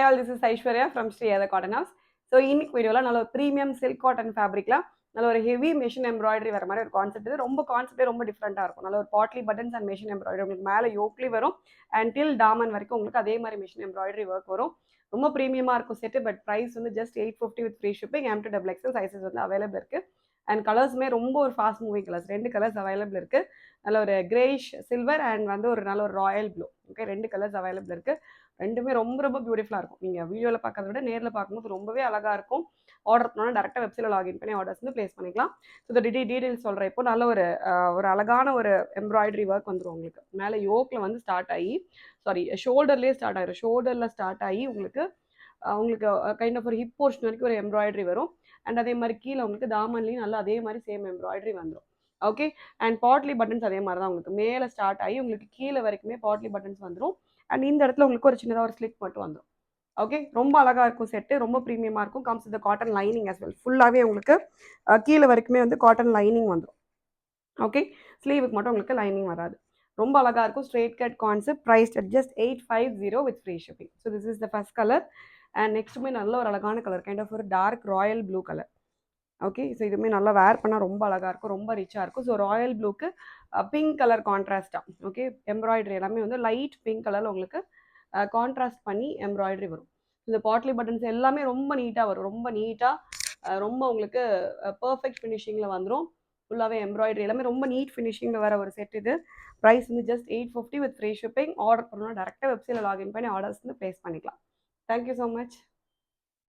all, this is Aishwarya from Sri Ada Cotton House. So இன்னைக்கு வீடியோவில் நல்ல ஒரு ப்ரீமியம் சில்க் காட்டன் ஃபேப்ரிக்லாம் நல்ல ஒரு ஹெவி மெஷின் எம்ப்ராய்டரி வர மாதிரி ஒரு கான்செப்ட். இது ரொம்ப கான்செப்டே ரொம்ப டிஃப்ரெண்ட்டாக இருக்கும். நல்ல ஒரு பாட்லி பட்டன்ஸ் அண்ட் மெஷின் எம்ப்ராய்டரி உங்களுக்கு மேலே யோக்லி வரும் அண்ட் டில் டாமன் வரைக்கும் உங்களுக்கு அதே மாதிரி மெஷின் எம்ப்ராய்டரி ஒர்க் வரும். ரொம்ப ப்ரீமியமாக இருக்கும் செட்டு. பட் ப்ரைஸ் வந்து just 850 with free shipping. M to XXL sizes வந்து அவைலபிள் இருக்குது. அண்ட் கலர்ஸுமே ரொம்ப ஒரு fast moving colours. 2 colours available இருக்குது. நல்ல ஒரு கிரேஷ் சில்வர் அண்ட் வந்து ஒரு நல்ல ஒரு Royal blue. Okay, 2 colours available இருக்குது. ரெண்டுமே ரொம்ப ரொம்ப பியூட்டிஃபுல்லாக இருக்கும். நீங்கள் வீடியோவில் பார்க்கறத விட நேரில் பார்க்கும்போது ரொம்பவே அழகாக இருக்கும். ஆர்டர் பண்ணால் டேரெக்டாக வெப்சைட்டில் லாகின் பண்ணி ஆர்டர்ஸ் வந்து ப்ளேஸ் பண்ணிக்கலாம். ஸோ இந்த டீட்டெயில்ஸ் சொல்கிறேன். இப்போ நல்ல ஒரு அழகான ஒரு எம்ப்ராய்டரி ஒர்க் வந்துடும் உங்களுக்கு. மேலே யோக்கில் வந்து ஸ்டார்ட் ஆகி ஷோல்டர்லேயே ஸ்டார்ட் ஆகிடும். ஷோல்டரில் ஸ்டார்ட் ஆகி உங்களுக்கு கைண்ட் ஆஃப் ஒரு ஹிப் போர்ஷன் வரைக்கும் ஒரு எம்ப்ராய்டரி வரும். அண்ட் அதே மாதிரி கீழே உங்களுக்கு தாமன்லேயும் நல்லா அதே மாதிரி சேம் எம்ப்ராய்டரி வந்துடும். ஓகே, அண்ட் பாட்லி பட்டன்ஸ் அதே மாதிரி தான் உங்களுக்கு மேலே ஸ்டார்ட் ஆகி உங்களுக்கு கீழே வரைக்குமே பாட்லி பட்டன்ஸ் வந்துடும். அண்ட் இந்த இடத்துல உங்களுக்கு ஒரு சின்னதாக ஒரு ஸ்லிட் மட்டும் வந்துடும். ஓகே, ரொம்ப அழகாக இருக்கும் செட்டு. ரொம்ப ப்ரீமியமாக இருக்கும். Comes with cotton lining as well. ஃபுல்லாகவே உங்களுக்கு கீழே வரைக்குமே வந்து காட்டன் லைனிங் வந்துடும். ஓகே, ஸ்லீவுக்கு மட்டும் உங்களுக்கு லைனிங் வராது. ரொம்ப அழகாக இருக்கும். Straight cut concept. Priced at just 850 with free shipping. So this is the first colour. And நெக்ஸ்ட்டுமே நல்ல ஒரு அழகான கலர், கைண்ட் ஆஃப் ஒரு dark royal blue colour. Okay, so இதுவுமே நல்லா வேர் பண்ணால் ரொம்ப அழகாக இருக்கும், ரொம்ப ரிச்சாக இருக்கும். ஸோ ராயல் ப்ளூக்கு பிங்க் கலர் கான்ட்ராஸ்டாக. ஓகே, எம்ப்ராய்டரி எல்லாமே வந்து லைட் பிங்க் கலரில் உங்களுக்கு கான்ட்ராஸ்ட் பண்ணி எம்ப்ராய்டரி வரும். இந்த பாட்லி பட்டன்ஸ் எல்லாமே ரொம்ப நீட்டாக வரும். ரொம்ப நீட்டாக ரொம்ப உங்களுக்கு பர்ஃபெக்ட் ஃபினிஷிங்கில் வந்துடும். ஃபுல்லாகவே எம்ப்ராய்டரி எல்லாமே ரொம்ப நீட் ஃபினிஷிங்கில் வர ஒரு செட் இது. ப்ரைஸ் வந்து just 850 with free shipping. Order பண்ணணும் டேரெக்டாக வெப்சைட்டில் லாகின் பண்ணி ஆர்டர்ஸ் வந்து ப்ளேஸ் பண்ணிக்கலாம். Thank you so much.